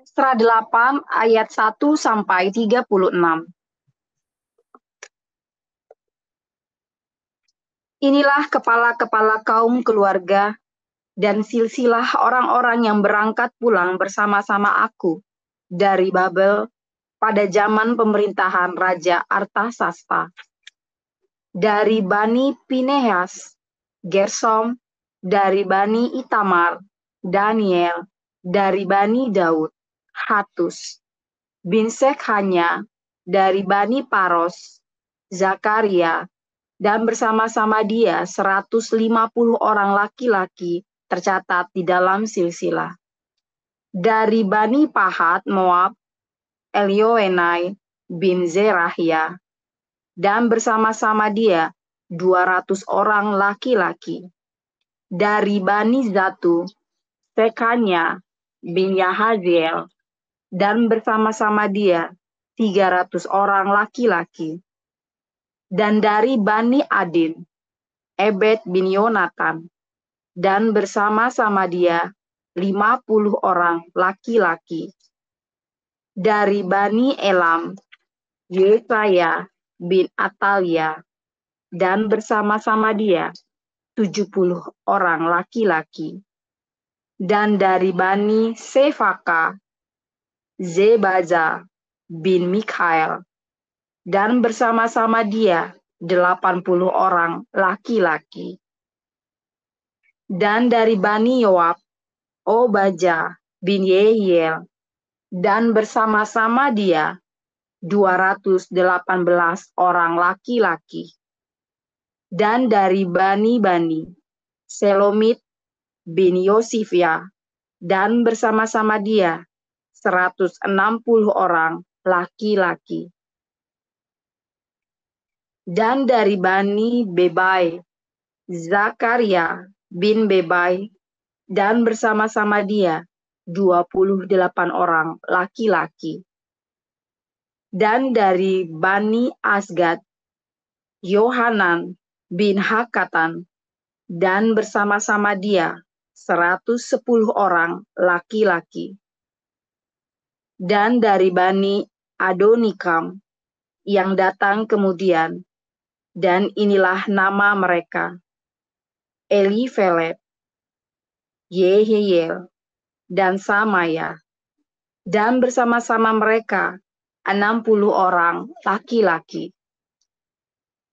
Esra 8 ayat 1 sampai 36. Inilah kepala-kepala kaum keluarga dan silsilah orang-orang yang berangkat pulang bersama-sama aku dari Babel pada zaman pemerintahan Raja Artasasta. Dari Bani Pinehas, Gersom; dari Bani Itamar, Daniel; dari Bani Daud, Hatus bin Sekhanya; dari Bani Paros, Zakaria; dan bersama-sama dia 150 orang laki-laki tercatat di dalam silsilah. Dari Bani Pahat Moab, Elioenai bin Zerahia; dan bersama-sama dia 200 orang laki-laki. Dari Bani Zatu, Sekanya bin Yahaziel; dan bersama-sama dia 300 orang laki-laki. Dan dari Bani Adin, Ebed bin Yonatan; dan bersama-sama dia 50 orang laki-laki. Dari Bani Elam, Yesaya bin Atalia; dan bersama-sama dia 70 orang laki-laki. Dan dari Bani Sefaka, Zebaza bin Mikhael; dan bersama-sama dia 80 orang laki-laki. Dan dari Bani Yoab, Obaja bin Yehiel; dan bersama-sama dia 218 orang laki-laki. Dan dari Bani, Selomit bin Yosifia; dan bersama-sama dia 160 orang laki-laki. Dan dari Bani Bebai, Zakaria bin Bebai; dan bersama-sama dia 28 orang laki-laki. Dan dari Bani Asgad, Yohanan bin Hakatan; dan bersama-sama dia 110 orang laki-laki. Dan dari Bani Adonikam yang datang kemudian, dan inilah nama mereka: Elifelet, Yehiel, dan Samaya; dan bersama-sama mereka 60 orang laki-laki.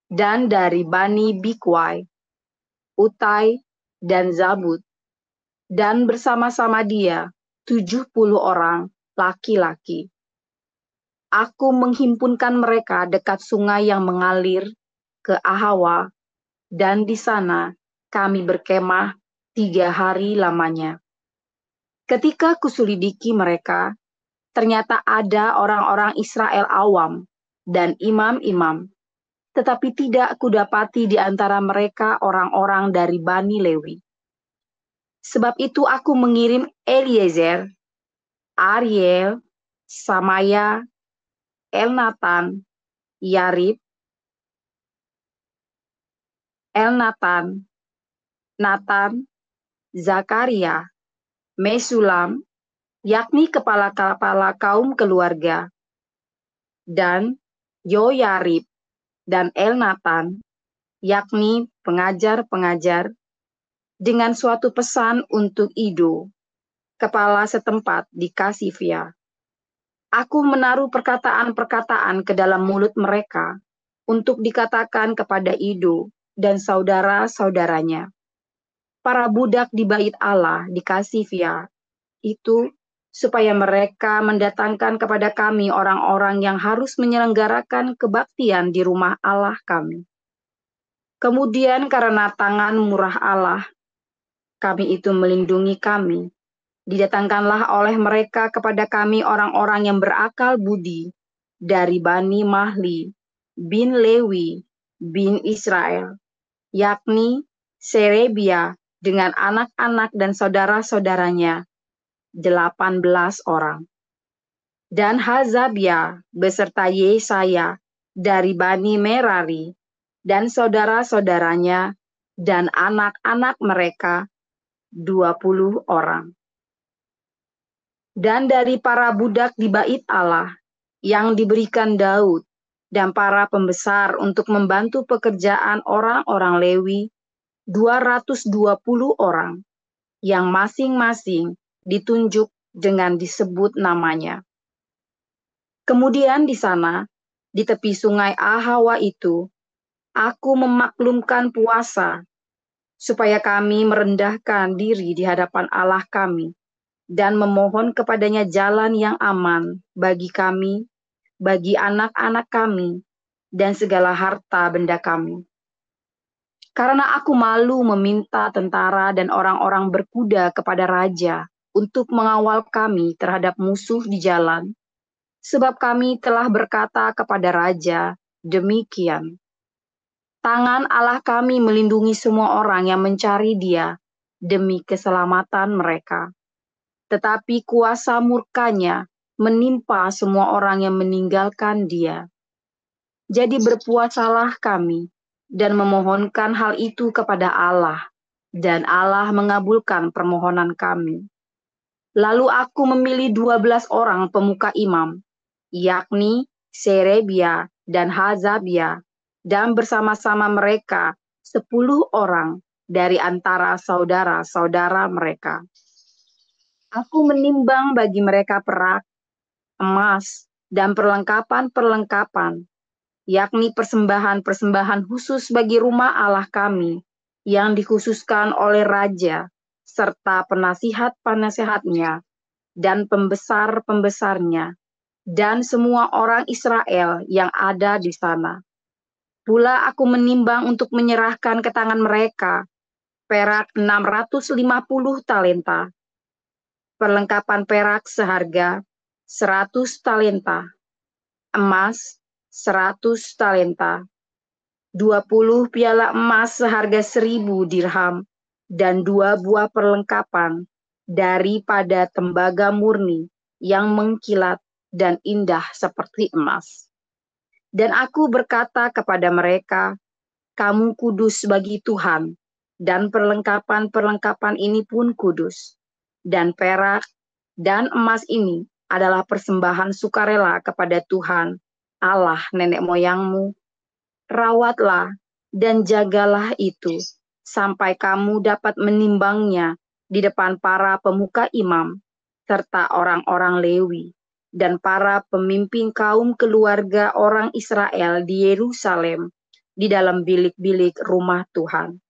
Dan dari Bani Bikwai, Utai, dan Zabud; dan bersama-sama dia 70 orang laki-laki. Aku menghimpunkan mereka dekat sungai yang mengalir ke Ahawa, dan di sana kami berkemah 3 hari lamanya. Ketika kuselidiki mereka, ternyata ada orang-orang Israel awam dan imam-imam, tetapi tidak kudapati di antara mereka orang-orang dari Bani Lewi. Sebab itu aku mengirim Eliezer, Ariel, Samaya, Elnatan, Yarib, Elnatan, Natan, Zakaria, Mesulam, yakni kepala-kepala kaum keluarga, dan Yoyarib dan Elnatan, yakni pengajar-pengajar, dengan suatu pesan untuk Ido, kepala setempat di Kasifia. Aku menaruh perkataan-perkataan ke dalam mulut mereka untuk dikatakan kepada Ido dan saudara-saudaranya, para budak di bait Allah di Kasifia itu, supaya mereka mendatangkan kepada kami orang-orang yang harus menyelenggarakan kebaktian di rumah Allah kami. Kemudian karena tangan murah Allah, kami itu melindungi kami. Didatangkanlah oleh mereka kepada kami orang-orang yang berakal budi dari Bani Mahli bin Lewi bin Israel, yakni Serebia dengan anak-anak dan saudara-saudaranya 18 orang. Dan Hazabia beserta Yesaya dari Bani Merari dan saudara-saudaranya dan anak-anak mereka 20 orang. Dan dari para budak di bait Allah yang diberikan Daud dan para pembesar untuk membantu pekerjaan orang-orang Lewi, 220 orang, yang masing-masing ditunjuk dengan disebut namanya. Kemudian di sana, di tepi sungai Ahawa itu, aku memaklumkan puasa, supaya kami merendahkan diri di hadapan Allah kami, dan memohon kepadanya jalan yang aman bagi kami, bagi anak-anak kami, dan segala harta benda kami. Karena aku malu meminta tentara dan orang-orang berkuda kepada raja untuk mengawal kami terhadap musuh di jalan, sebab kami telah berkata kepada raja, demikian. Tangan Allah kami melindungi semua orang yang mencari Dia demi keselamatan mereka. Tetapi kuasa murkanya menimpa semua orang yang meninggalkan Dia. Jadi berpuasalah kami dan memohonkan hal itu kepada Allah, dan Allah mengabulkan permohonan kami. Lalu aku memilih 12 orang pemuka imam, yakni Serebia dan Hazabia, dan bersama-sama mereka 10 orang dari antara saudara-saudara mereka. Aku menimbang bagi mereka perak, emas, dan perlengkapan-perlengkapan, yakni persembahan-persembahan khusus bagi rumah Allah kami, yang dikhususkan oleh raja, serta penasihat-penasihatnya, dan pembesar-pembesarnya, dan semua orang Israel yang ada di sana. Pula aku menimbang untuk menyerahkan ke tangan mereka perak 650 talenta, perlengkapan perak seharga 100 talenta, emas 100 talenta, 20 piala emas seharga 1000 dirham, dan 2 buah perlengkapan daripada tembaga murni yang mengkilat dan indah seperti emas. Dan aku berkata kepada mereka, kamu kudus bagi Tuhan, dan perlengkapan-perlengkapan ini pun kudus. Dan perak dan emas ini adalah persembahan sukarela kepada Tuhan, Allah nenek moyangmu. Rawatlah dan jagalah itu, sampai kamu dapat menimbangnya di depan para pemuka imam, serta orang-orang Lewi, dan para pemimpin kaum keluarga orang Israel di Yerusalem, di dalam bilik-bilik rumah Tuhan.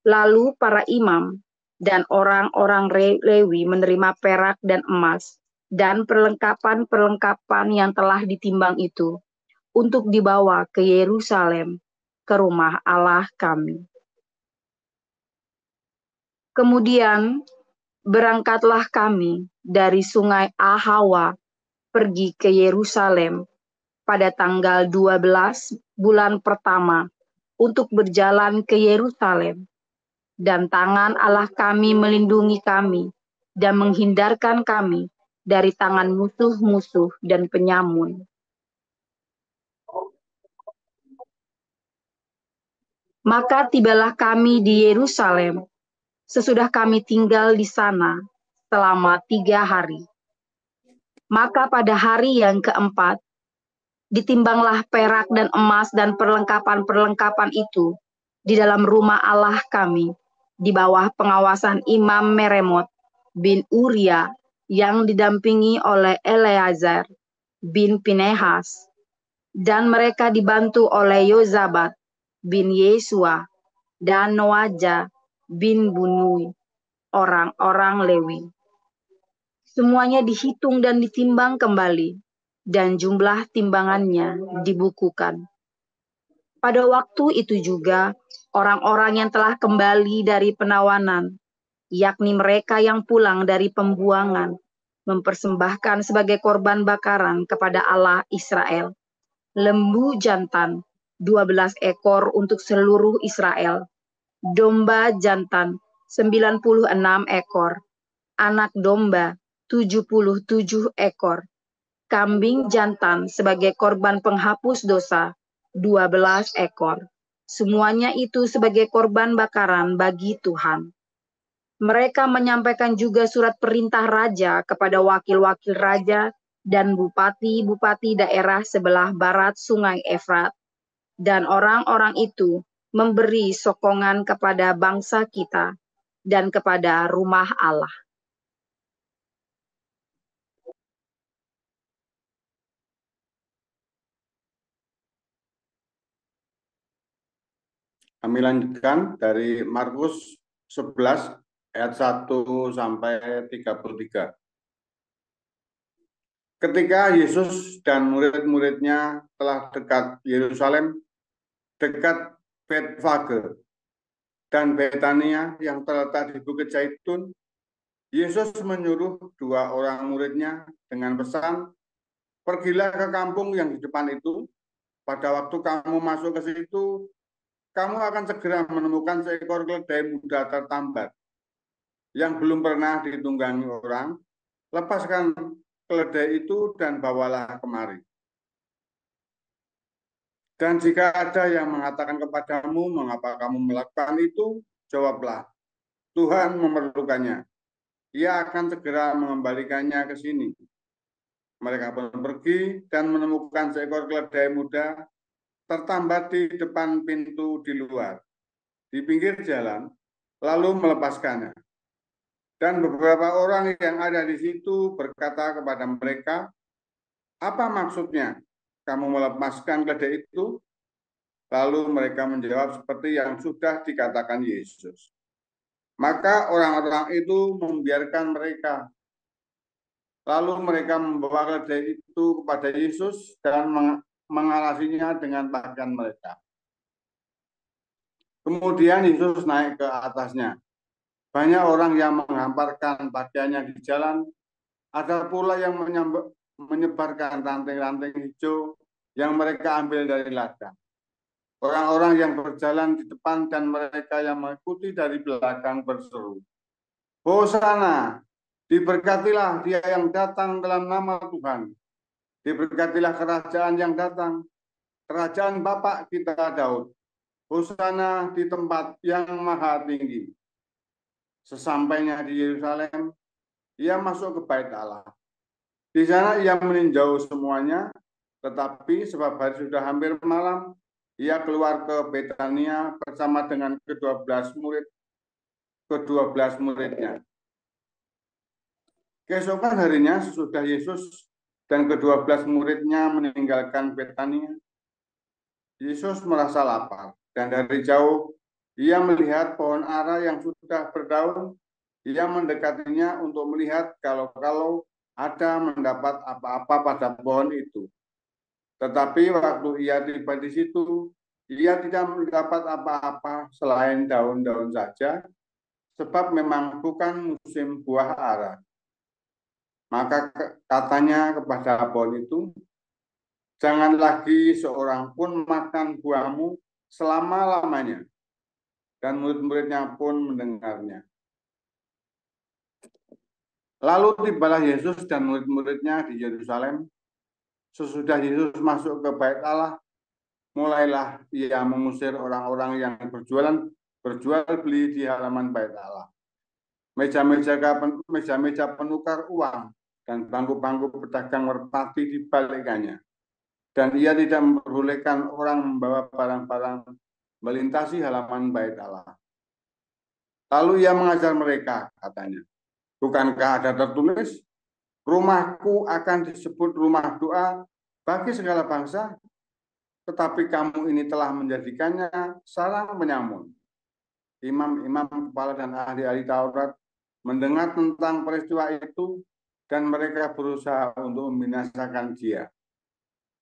Lalu para imam dan orang-orang Lewi menerima perak dan emas dan perlengkapan-perlengkapan yang telah ditimbang itu untuk dibawa ke Yerusalem, ke rumah Allah kami. Kemudian berangkatlah kami dari sungai Ahawa pergi ke Yerusalem pada tanggal 12 bulan pertama untuk berjalan ke Yerusalem. Dan tangan Allah kami melindungi kami dan menghindarkan kami dari tangan musuh-musuh dan penyamun. Maka tibalah kami di Yerusalem, sesudah kami tinggal di sana selama 3 hari. Maka pada hari yang keempat, ditimbanglah perak dan emas dan perlengkapan-perlengkapan itu di dalam rumah Allah kami, di bawah pengawasan Imam Meremot bin Uria yang didampingi oleh Eleazar bin Pinehas, dan mereka dibantu oleh Yozabat bin Yesua dan Noaja bin Bunui, orang-orang Lewi. Semuanya dihitung dan ditimbang kembali, dan jumlah timbangannya dibukukan. Pada waktu itu juga, orang-orang yang telah kembali dari penawanan, yakni mereka yang pulang dari pembuangan, mempersembahkan sebagai korban bakaran kepada Allah Israel lembu jantan 12 ekor untuk seluruh Israel, domba jantan 96 ekor, anak domba 77 ekor, kambing jantan sebagai korban penghapus dosa 12 ekor. Semuanya itu sebagai korban bakaran bagi Tuhan. Mereka menyampaikan juga surat perintah raja kepada wakil-wakil raja dan bupati-bupati daerah sebelah barat Sungai Efrat. Dan orang-orang itu memberi sokongan kepada bangsa kita dan kepada rumah Allah. Kami lanjutkan dari Markus 11 ayat 1 sampai 33. Ketika Yesus dan murid-muridnya telah dekat Yerusalem, dekat Betfage dan Betania yang terletak di Bukit Zaitun, Yesus menyuruh dua orang muridnya dengan pesan, "Pergilah ke kampung yang di depan itu. Pada waktu kamu masuk ke situ, kamu akan segera menemukan seekor keledai muda tertambat yang belum pernah ditunggangi orang. Lepaskan keledai itu dan bawalah kemari. Dan jika ada yang mengatakan kepadamu, mengapa kamu melakukan itu, jawablah, Tuhan memerlukannya. Ia akan segera mengembalikannya ke sini." Mereka pun pergi dan menemukan seekor keledai muda tertambat di depan pintu di luar, di pinggir jalan, lalu melepaskannya. Dan beberapa orang yang ada di situ berkata kepada mereka, "Apa maksudnya kamu melepaskan keledai itu?" Lalu mereka menjawab seperti yang sudah dikatakan Yesus. Maka orang-orang itu membiarkan mereka. Lalu mereka membawa keledai itu kepada Yesus dan mengalasinya dengan pakaian mereka. Kemudian Yesus naik ke atasnya. Banyak orang yang menghamparkan pakaiannya di jalan. Ada pula yang menyebarkan ranting-ranting hijau yang mereka ambil dari ladang. Orang-orang yang berjalan di depan dan mereka yang mengikuti dari belakang berseru, "Hosana, diberkatilah dia yang datang dalam nama Tuhan. Diberkatilah kerajaan yang datang, kerajaan Bapa kita Daud. Hosana di tempat yang maha tinggi." Sesampainya di Yerusalem, ia masuk ke Bait Allah. Di sana ia meninjau semuanya, tetapi sebab hari sudah hampir malam, ia keluar ke Betania bersama dengan kedua belas muridnya. Keesokan harinya sesudah Yesus dan kedua belas muridnya meninggalkan Betania, Yesus merasa lapar dan dari jauh ia melihat pohon ara yang sudah berdaun. Ia mendekatinya untuk melihat kalau ada mendapat apa-apa pada pohon itu. Tetapi waktu ia tiba di situ, ia tidak mendapat apa-apa selain daun-daun saja, sebab memang bukan musim buah ara. Maka katanya kepada pohon itu, "Jangan lagi seorang pun makan buahmu selama-lamanya." Dan murid-muridnya pun mendengarnya. Lalu tibalah Yesus dan murid-muridnya di Yerusalem. Sesudah Yesus masuk ke Bait Allah, mulailah ia mengusir orang-orang yang berjual beli di halaman Bait Allah. Meja-meja penukar uang dan bangku-bangku pedagang merpati dibalikkannya. Dan ia tidak memperbolehkan orang membawa barang-barang melintasi halaman Bait Allah. Lalu ia mengajar mereka, katanya, "Bukankah ada tertulis, rumahku akan disebut rumah doa bagi segala bangsa? Tetapi kamu ini telah menjadikannya sarang penyamun." Imam-imam kepala dan ahli-ahli Taurat mendengar tentang peristiwa itu dan mereka berusaha untuk membinasakan dia.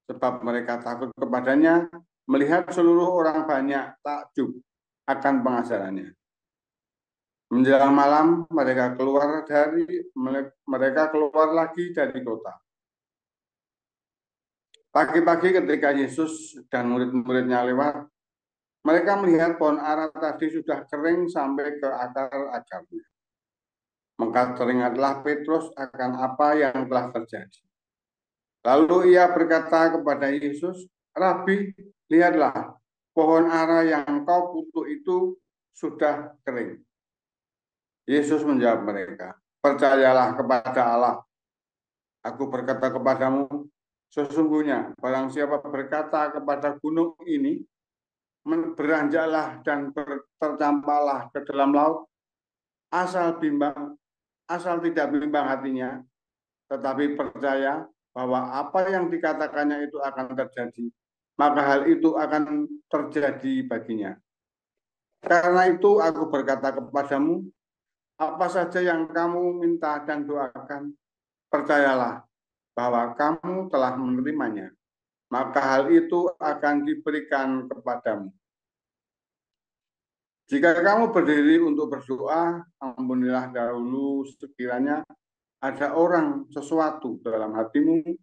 Sebab mereka takut kepadanya, melihat seluruh orang banyak takjub akan pengajarannya. Menjelang malam mereka keluar lagi dari kota. Pagi-pagi ketika Yesus dan murid-muridnya lewat, mereka melihat pohon ara tadi sudah kering sampai ke akar-akarnya. Maka teringatlah Petrus akan apa yang telah terjadi. Lalu ia berkata kepada Yesus, "Rabi, lihatlah, pohon ara yang kau kutuk itu sudah kering." Yesus menjawab mereka, percayalah kepada Allah. Aku berkata kepadamu, sesungguhnya barang siapa berkata kepada gunung ini, beranjaklah dan tercampaklah ke dalam laut, asal tidak bimbang hatinya, tetapi percaya bahwa apa yang dikatakannya itu akan terjadi, maka hal itu akan terjadi baginya. Karena itu aku berkata kepadamu, apa saja yang kamu minta dan doakan, percayalah bahwa kamu telah menerimanya, maka hal itu akan diberikan kepadamu. Jika kamu berdiri untuk berdoa, ampunilah dahulu sekiranya ada orang sesuatu dalam hatimu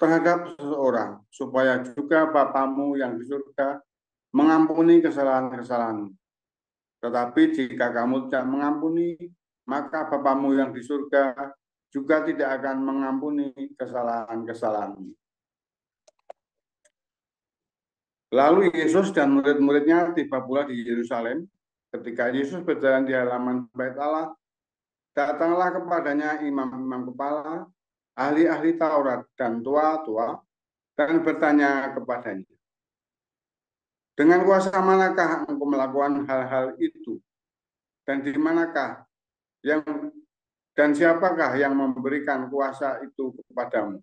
terhadap seseorang, supaya juga Bapamu yang di surga mengampuni kesalahan-kesalahanmu. Tetapi jika kamu tidak mengampuni, maka Bapamu yang di surga juga tidak akan mengampuni kesalahan-kesalahanmu. Lalu Yesus dan murid-muridnya tiba pula di Yerusalem. Ketika Yesus berjalan di halaman Bait Allah, datanglah kepadanya imam-imam kepala, ahli-ahli Taurat dan tua-tua, dan bertanya kepadanya, dengan kuasa manakah engkau melakukan hal-hal itu? Dan di manakah yang dan siapakah yang memberikan kuasa itu kepadamu?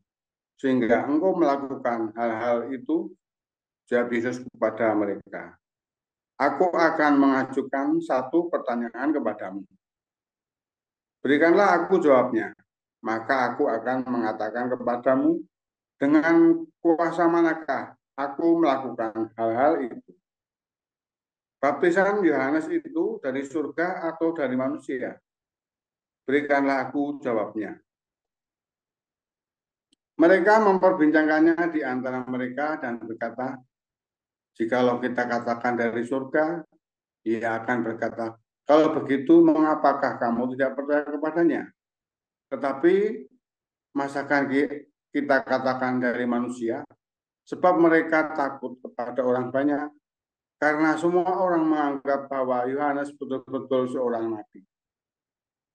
Sehingga engkau melakukan hal-hal itu? Jawab Yesus kepada mereka, aku akan mengajukan satu pertanyaan kepadamu. Berikanlah aku jawabnya, maka aku akan mengatakan kepadamu dengan kuasa manakah aku melakukan hal-hal itu. Baptisan Yohanes itu dari surga atau dari manusia? Berikanlah aku jawabnya. Mereka memperbincangkannya di antara mereka dan berkata, jikalau kita katakan dari surga, ia akan berkata, kalau begitu mengapakah kamu tidak percaya kepadanya? Tetapi masakan kita katakan dari manusia? Sebab mereka takut kepada orang banyak, karena semua orang menganggap bahwa Yohanes betul-betul seorang nabi.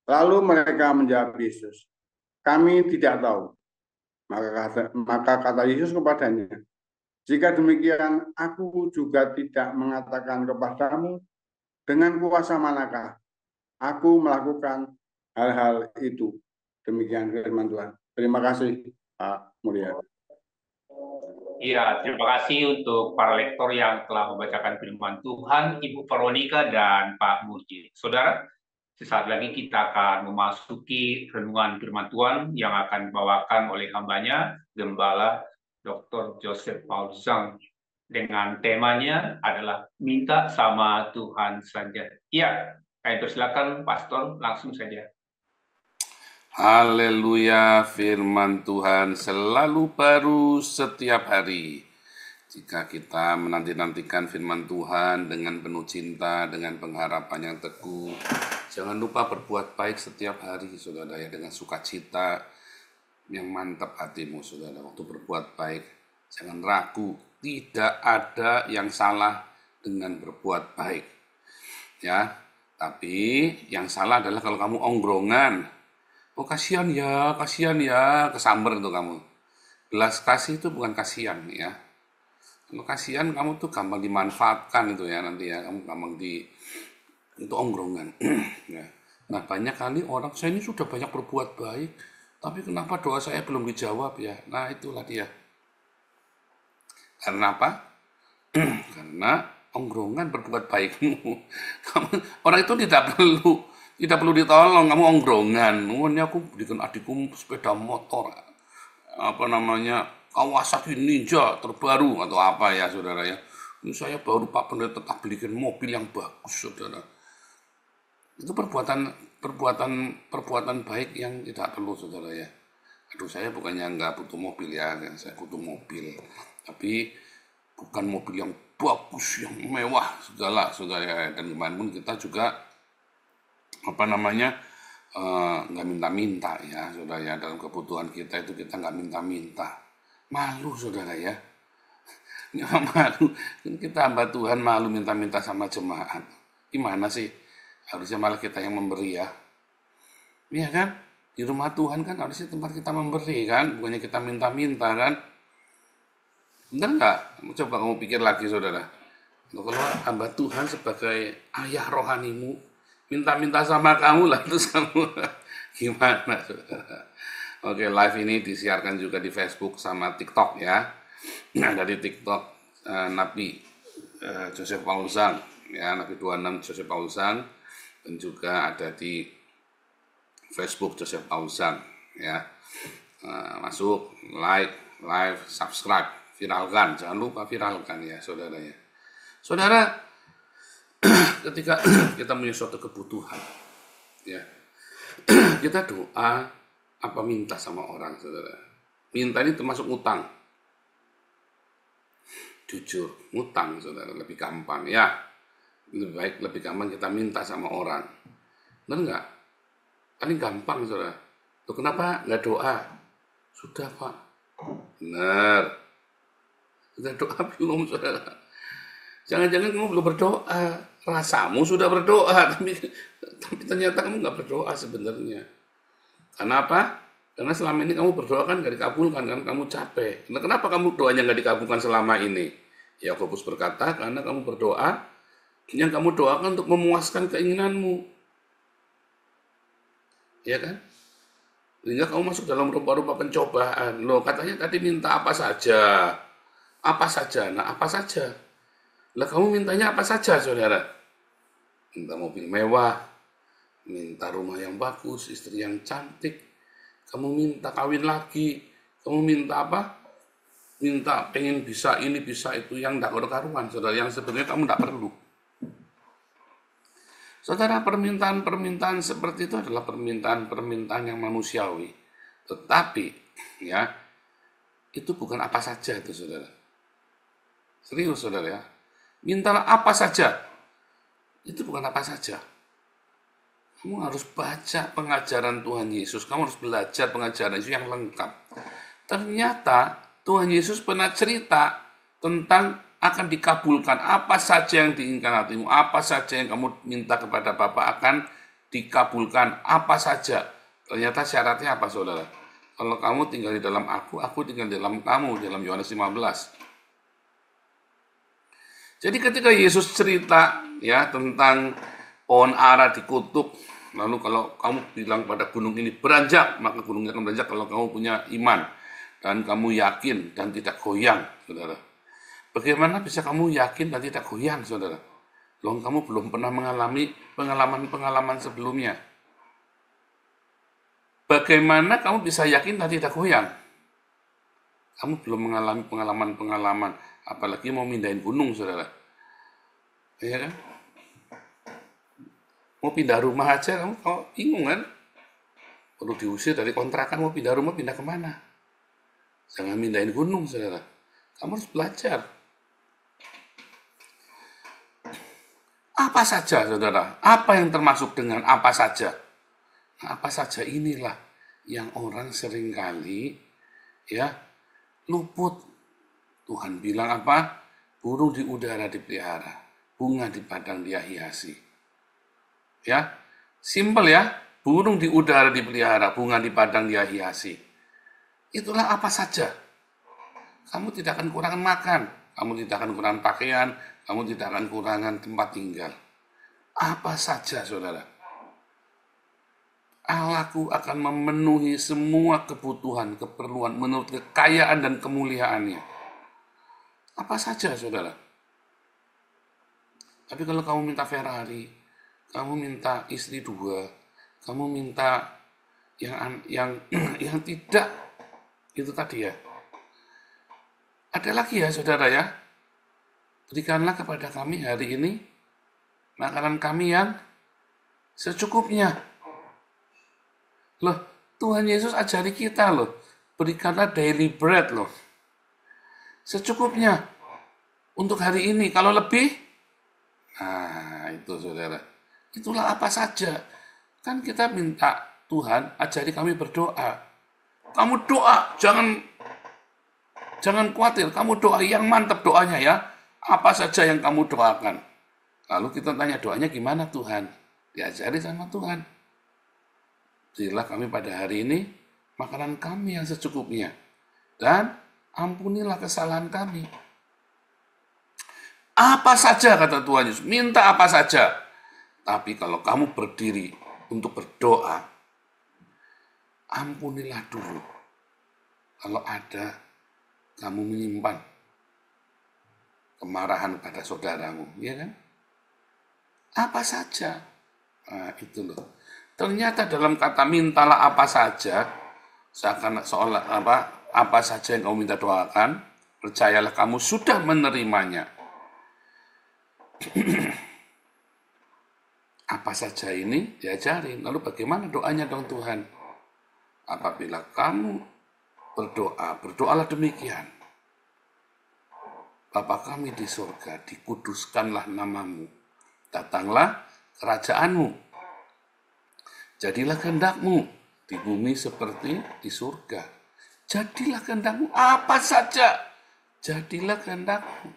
Lalu mereka menjawab Yesus, kami tidak tahu. Maka kata Yesus kepadanya, jika demikian aku juga tidak mengatakan kepadamu dengan kuasa manakah aku melakukan hal-hal itu. Demikian firman Tuhan. Terima kasih Pak Mulia. Iya, terima kasih untuk para lektor yang telah membacakan firman Tuhan, Ibu Veronica dan Pak Murji. Saudara, sesaat lagi kita akan memasuki renungan firman Tuhan yang akan dibawakan oleh hambanya, Gembala Dr. Joseph Paul Zhang. Dengan temanya adalah minta sama Tuhan saja. Ya, kami persilakan Pastor langsung saja. Haleluya, firman Tuhan selalu baru setiap hari. Jika kita menanti-nantikan firman Tuhan dengan penuh cinta, dengan pengharapan yang teguh, jangan lupa berbuat baik setiap hari, saudara, ya, dengan sukacita yang mantap hatimu, saudara, waktu berbuat baik. Jangan ragu, tidak ada yang salah dengan berbuat baik. Ya, tapi yang salah adalah kalau kamu ongrongan. Oh kasihan ya, kesamber itu kamu. Belas kasih itu bukan kasihan ya. Kalau kasihan kamu tuh gampang dimanfaatkan itu ya nanti ya, kamu gampang itu ongrongan. Ya. Nah banyak kali orang, saya ini sudah banyak berbuat baik, tapi kenapa doa saya belum dijawab ya? Nah itulah dia. Karena apa? Karena ongrongan berbuat baikmu. Orang itu tidak perlu ditolong, kamu ongrongan. Ini aku belikan adikku sepeda motor, Kawasaki Ninja terbaru atau apa ya saudara ya. Ini saya baru Pak Pendeta tetap belikan mobil yang bagus saudara. Itu perbuatan baik yang tidak perlu saudara ya. Aduh saya bukannya nggak butuh mobil ya, saya butuh mobil. Tapi bukan mobil yang bagus, yang mewah segala saudara ya. Dan kemarin pun kita juga nggak minta-minta ya saudara ya, dalam kebutuhan kita itu kita nggak minta-minta, malu saudara ya, nggak malu, kita hamba Tuhan malu minta-minta sama jemaat, gimana sih Harusnya malah kita yang memberi ya. Iya kan? Di rumah Tuhan kan harusnya tempat kita memberi kan, bukannya kita minta-minta kan. Benar nggak? Coba kamu pikir lagi saudara. Kalau hamba Tuhan sebagai ayah rohanimu, minta-minta sama kamu lah, terus kamu gimana saudara? Oke, live ini disiarkan juga di Facebook sama TikTok ya. Ada di TikTok Nabi Joseph Paulsan, ya Nabi 26 Joseph Paulsan, dan juga ada di Facebook Joseph Paulsan ya. Masuk, like, live, subscribe, viralkan, jangan lupa viralkan ya saudara ya. Saudara, ketika kita punya suatu kebutuhan, ya kita doa apa minta sama orang, saudara. Minta ini termasuk utang. Jujur, utang, saudara, lebih gampang ya. Lebih baik, lebih gampang kita minta sama orang. Benar nggak? Paling gampang, saudara. Tuh kenapa nggak doa? Sudah, Pak. Benar. Sudah doa belum, saudara? Jangan-jangan kamu belum berdoa, rasamu sudah berdoa, tapi ternyata kamu nggak berdoa sebenarnya. Karena apa? Karena selama ini kamu berdoa kan nggak dikabulkan, kan kamu capek. Nah, kenapa kamu doanya nggak dikabulkan selama ini? Yakobus berkata, karena kamu berdoa, yang kamu doakan untuk memuaskan keinginanmu. Ya kan? Sehingga kamu masuk dalam rupa-rupa pencobaan. Loh, katanya tadi minta apa saja. Apa saja? Nah, apa saja? Lah kamu mintanya apa saja, saudara? Minta mobil mewah, minta rumah yang bagus, istri yang cantik, kamu minta kawin lagi, kamu minta apa? Minta pengen bisa ini, bisa itu, yang tidak karu-karuan, saudara, yang sebenarnya kamu tidak perlu. Saudara, permintaan-permintaan seperti itu adalah permintaan-permintaan yang manusiawi. Tetapi, ya, itu bukan apa saja itu, saudara. Serius, saudara ya. Mintalah apa saja. Itu bukan apa saja. Kamu harus baca pengajaran Tuhan Yesus. Kamu harus belajar pengajaran Yesus yang lengkap. Ternyata Tuhan Yesus pernah cerita tentang akan dikabulkan apa saja yang diinginkan hatimu. Apa saja yang kamu minta kepada Bapa akan dikabulkan. Apa saja. Ternyata syaratnya apa, saudara? Kalau kamu tinggal di dalam aku tinggal di dalam kamu. Dalam Yohanes 15. Jadi ketika Yesus cerita ya tentang pohon ara dikutuk, lalu kalau kamu bilang pada gunung ini beranjak, maka gunungnya akan beranjak kalau kamu punya iman dan kamu yakin dan tidak goyang, saudara. Bagaimana bisa kamu yakin dan tidak goyang, saudara? Loh, kamu belum pernah mengalami pengalaman-pengalaman sebelumnya. Bagaimana kamu bisa yakin dan tidak goyang? Kamu belum mengalami pengalaman-pengalaman, apalagi mau mindahin gunung, saudara. Iya kan? Mau pindah rumah aja, kamu bingung kan? Perlu diusir dari kontrakan, mau pindah rumah, pindah kemana? Jangan mindahin gunung, saudara. Kamu harus belajar. Apa saja, saudara? Apa yang termasuk dengan apa saja? Nah, apa saja inilah yang orang seringkali ya luput. Tuhan bilang apa? Burung di udara dipelihara, bunga di padang dia hiasi. Ya, simpel ya. Burung di udara dipelihara, bunga di padang dia hiasi. Itulah apa saja. Kamu tidak akan kurangan makan, kamu tidak akan kurangan pakaian, kamu tidak akan kurangan tempat tinggal. Apa saja, saudara. Allahku akan memenuhi semua kebutuhan, keperluan menurut kekayaan dan kemuliaannya. Apa saja, saudara. Tapi kalau kamu minta Ferrari, kamu minta istri 2, kamu minta yang tidak, itu tadi ya. Ada lagi ya, saudara ya. Berikanlah kepada kami hari ini makanan kami yang secukupnya. Loh, Tuhan Yesus ajari kita loh. Berikanlah daily bread loh. Secukupnya. Untuk hari ini. Kalau lebih, nah itu saudara. Itulah apa saja. Kan kita minta Tuhan ajari kami berdoa. Kamu doa, jangan khawatir. Kamu doa yang mantap doanya ya. Apa saja yang kamu doakan. Lalu kita tanya doanya gimana Tuhan? Diajari sama Tuhan. Berilah kami pada hari ini makanan kami yang secukupnya. Dan ampunilah kesalahan kami. Apa saja kata Tuhan Yesus, minta apa saja. Tapi kalau kamu berdiri untuk berdoa, ampunilah dulu. Kalau ada kamu menyimpan kemarahan pada saudaramu, ya kan? Apa saja. Nah, itu loh. Ternyata dalam kata mintalah apa saja, seolah apa saja yang kamu minta doakan, percayalah kamu sudah menerimanya. Apa saja ini diajarin. Lalu bagaimana doanya dong Tuhan? Apabila kamu berdoa, berdoalah demikian. Bapa kami di surga, dikuduskanlah namamu. Datanglah kerajaanmu. Jadilah kehendakmu di bumi seperti di surga. Jadilah kehendakmu apa saja. Jadilah kehendakmu.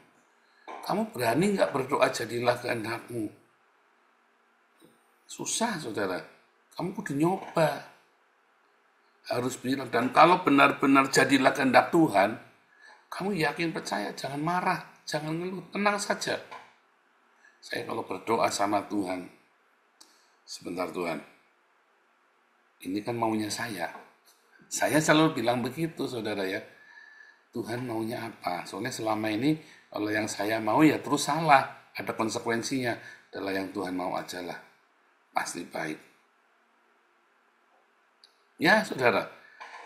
Kamu berani nggak berdoa jadilah kehendakmu? Susah, saudara. Kamu kudu nyoba. Harus bilang. Dan kalau benar-benar jadilah kehendak Tuhan, kamu yakin percaya, jangan marah, jangan ngeluh, tenang saja. Saya kalau berdoa sama Tuhan, sebentar Tuhan, ini kan maunya saya. Saya selalu bilang begitu, saudara ya. Tuhan maunya apa? Soalnya selama ini, kalau yang saya mau ya terus salah. Ada konsekuensinya. Adalah yang Tuhan mau aja lah. Pasti baik. Ya, saudara.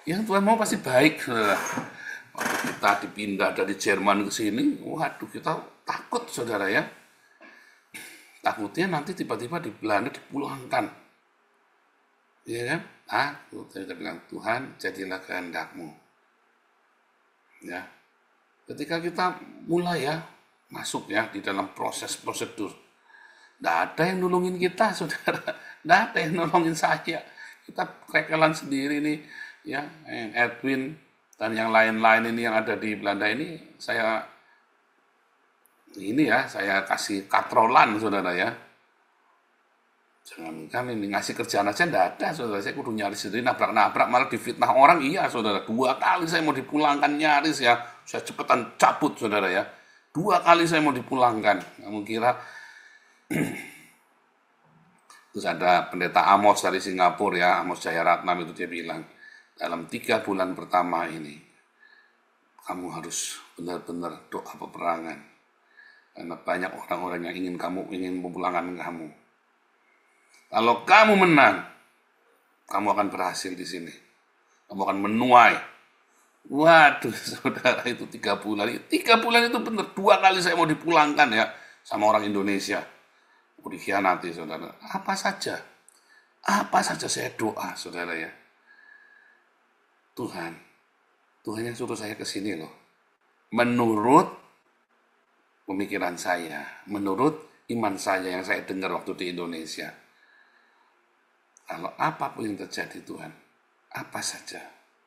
Yang Tuhan mau pasti baik, saudara. Waktu kita dipindah dari Jerman ke sini, waduh, kita takut, saudara ya. Takutnya nanti tiba-tiba di Belanda dipulangkan. Iya kan? Kita bilang, Tuhan, jadilah kehendakmu. Ya. Ketika kita mulai ya, masuk ya di dalam proses prosedur. Tidak ada yang nolongin kita, saudara. Tidak ada yang nolongin saya. Kita kerekelan sendiri nih, ya, Edwin dan yang lain-lain ini yang ada di Belanda ini, saya kasih katrolan, saudara ya. Jangan kan ini ngasih kerjaan aja tidak ada, saudara. Saya kudu nyaris sendiri, nabrak-nabrak, malah difitnah orang, iya, saudara. 2 kali saya mau dipulangkan nyaris ya. Saya cepetan cabut, saudara ya. 2 kali saya mau dipulangkan. Kamu kira terus ada pendeta Amos dari Singapura ya, Amos Jayaratnam itu dia bilang, dalam 3 bulan pertama ini, kamu harus benar-benar doa peperangan. Karena banyak orang-orang yang ingin memulangkan kamu. Kalau kamu menang, kamu akan berhasil di sini. Kamu akan menuai. Waduh, saudara, itu 3 bulan. 3 bulan itu benar. 2 kali saya mau dipulangkan ya sama orang Indonesia. Dikhianati, saudara. Apa saja saya doa, saudara ya. Tuhan yang suruh saya ke sini loh. Menurut pemikiran saya, menurut iman saya yang saya dengar waktu di Indonesia. Kalau apapun yang terjadi Tuhan, apa saja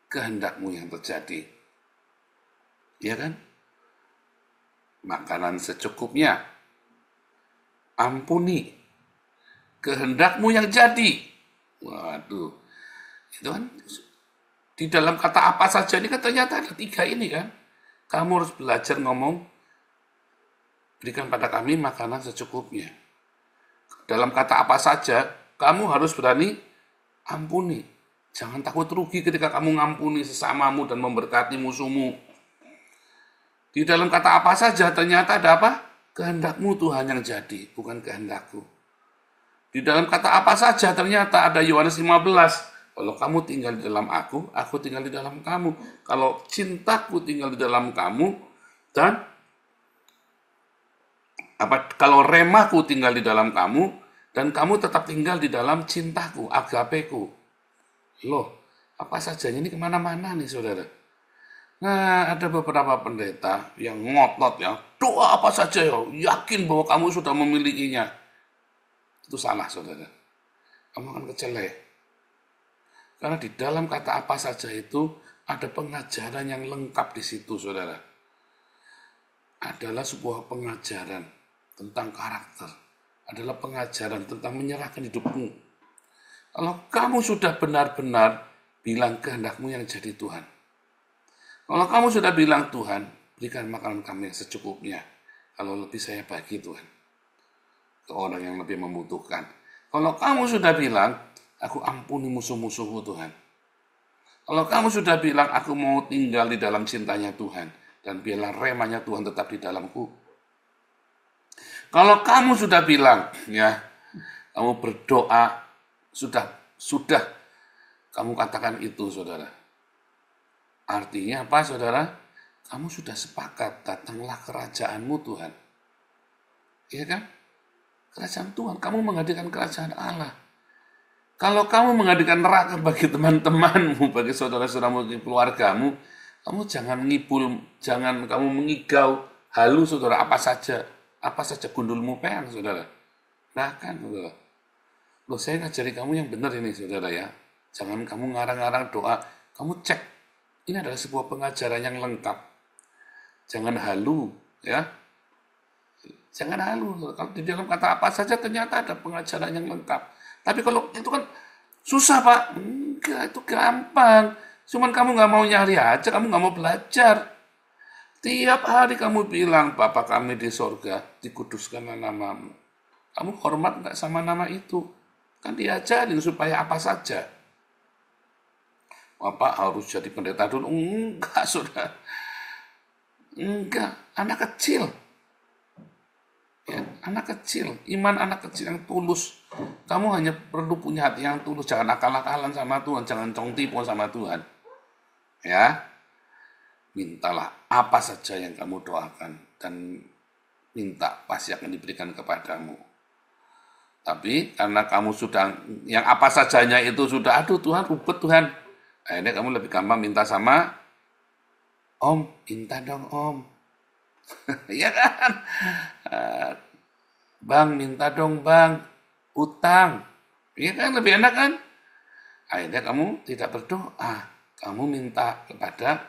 kehendak-Mu yang terjadi. Ya kan? Makanan secukupnya. Ampuni kehendak-Mu yang jadi. Waduh, itu kan di dalam kata apa saja ini kan ternyata ada 3 ini kan. Kamu harus belajar ngomong, berikan pada kami makanan secukupnya. Dalam kata apa saja, kamu harus berani ampuni. Jangan takut rugi ketika kamu ngampuni sesamamu dan memberkati musuhmu. Di dalam kata apa saja ternyata ada apa? Kehendak-Mu Tuhan yang jadi, bukan kehendakku. Di dalam kata apa saja ternyata ada Yohanes 15. Kalau kamu tinggal di dalam aku tinggal di dalam kamu. Kalau cintaku tinggal di dalam kamu, dan kalau remaku tinggal di dalam kamu, dan kamu tetap tinggal di dalam cintaku, agapeku. Loh, apa saja ini kemana-mana nih, saudara. Nah, ada beberapa pendeta yang ngotot ya, doa apa saja ya, yakin bahwa kamu sudah memilikinya. Itu salah, saudara. Kamu akan kecelek. Karena di dalam kata apa saja itu ada pengajaran yang lengkap di situ, saudara. Adalah sebuah pengajaran tentang karakter, adalah pengajaran tentang menyerahkan hidupmu. Kalau kamu sudah benar-benar bilang kehendakmu yang jadi Tuhan. Kalau kamu sudah bilang, Tuhan, berikan makanan kami yang secukupnya. Kalau lebih saya bagi, Tuhan, ke orang yang lebih membutuhkan. Kalau kamu sudah bilang, aku ampuni musuh-musuhmu, Tuhan. Kalau kamu sudah bilang, aku mau tinggal di dalam cintanya Tuhan, dan biarlah remanya Tuhan tetap di dalamku. Kalau kamu sudah bilang, ya, kamu berdoa, sudah, kamu katakan itu, saudara. Artinya apa, saudara? Kamu sudah sepakat, datanglah kerajaanmu, Tuhan. Iya kan? Kerajaan Tuhan, kamu menghadirkan kerajaan Allah. Kalau kamu menghadirkan neraka bagi teman-temanmu, bagi saudara-saudaramu, bagi keluargamu, kamu jangan ngibul, jangan kamu mengigau, halu, saudara, apa saja gundulmu peang, saudara. Bahkan, saudara. Loh, saya ngajari kamu yang benar ini, saudara ya. Jangan kamu ngarang-ngarang doa, kamu cek. Ini adalah sebuah pengajaran yang lengkap. Jangan halu, ya. Jangan halu. Kalau di dalam kata apa saja ternyata ada pengajaran yang lengkap. Tapi kalau itu kan susah, Pak. Enggak, itu gampang. Cuman kamu nggak mau nyari aja, kamu nggak mau belajar. Tiap hari kamu bilang, Bapa kami di sorga, dikuduskanlah namamu. Kamu hormat nggak sama nama itu? Kan diajarin supaya apa saja. Bapak harus jadi pendeta dulu. Enggak, saudara. Enggak, anak kecil. Ya, anak kecil, iman anak kecil yang tulus. Kamu hanya perlu punya hati yang tulus. Jangan akal-akalan sama Tuhan, jangan cong-tipu sama Tuhan. Ya, mintalah apa saja yang kamu doakan dan minta pasti akan diberikan kepadamu. Tapi karena kamu sudah, yang apa sajanya itu sudah, aduh Tuhan, ribet Tuhan. Akhirnya kamu lebih gampang minta sama Om, minta dong Om. Iya kan? Bang, minta dong Bang, utang. Iya kan, lebih enak kan? Akhirnya kamu tidak berdoa, kamu minta kepada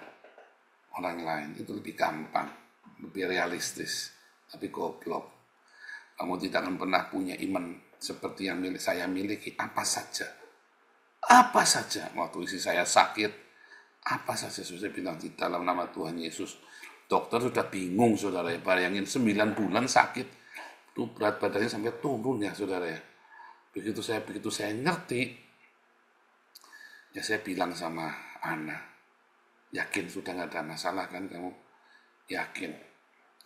orang lain. Itu lebih gampang, lebih realistis, tapi goblok. Kamu tidak akan pernah punya iman seperti yang saya miliki. Apa saja. Waktu istri saya sakit, apa saja saya bilang di dalam nama Tuhan Yesus. Dokter sudah bingung, saudara ya. Bayangin 9 bulan sakit. Itu berat badannya sampai turun ya, saudara ya. Begitu saya ngerti, ya saya bilang sama Ana, yakin sudah nggak ada masalah kan kamu? Yakin.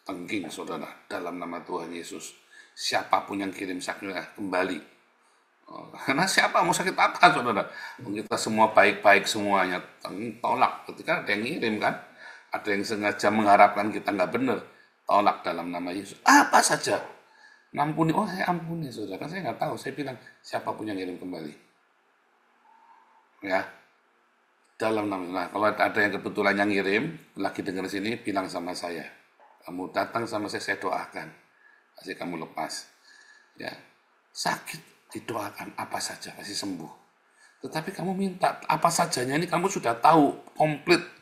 Tengking, saudara, dalam nama Tuhan Yesus. Siapapun yang kirim sakit kembali. Karena siapa mau sakit apa, saudara? Kita semua baik-baik semuanya. Tolak ketika ada yang ngirim kan. Ada yang sengaja mengharapkan kita nggak benar. Tolak dalam nama Yesus. Apa saja. Ngampuni. Oh, saya ampuni, saudara. Kan saya nggak tahu. Saya bilang siapapun yang ngirim kembali. Ya. Dalam nama. Nah, kalau ada yang kebetulan yang ngirim, lagi dengar sini, bilang sama saya. Kamu datang sama saya doakan. Pasti kamu lepas. Ya. Sakit, didoakan apa saja, pasti sembuh. Tetapi kamu minta apa sajanya ini kamu sudah tahu, komplit.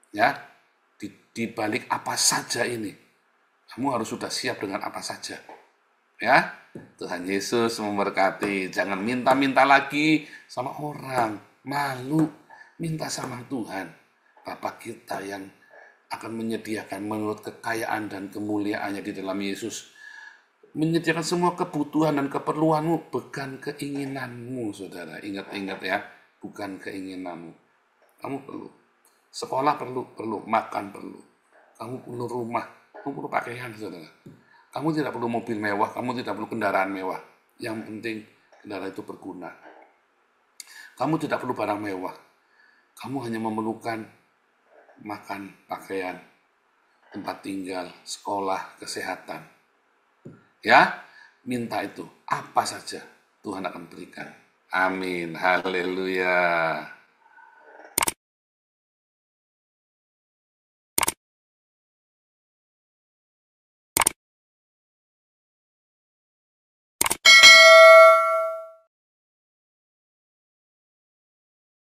Ya, di balik apa saja ini, kamu harus sudah siap dengan apa saja. Ya, Tuhan Yesus memberkati. Jangan minta-minta lagi sama orang, malu. Minta sama Tuhan, Bapa kita yang akan menyediakan menurut kekayaan dan kemuliaannya di dalam Yesus. Menyediakan semua kebutuhan dan keperluanmu, bukan keinginanmu, saudara. Ingat-ingat ya, bukan keinginanmu. Kamu perlu sekolah, perlu makan, perlu. Kamu perlu rumah, kamu perlu pakaian, saudara. Kamu tidak perlu mobil mewah, kamu tidak perlu kendaraan mewah. Yang penting kendaraan itu berguna. Kamu tidak perlu barang mewah. Kamu hanya memerlukan makan, pakaian, tempat tinggal, sekolah, kesehatan. Ya, minta itu. Apa saja Tuhan akan berikan. Amin. Haleluya.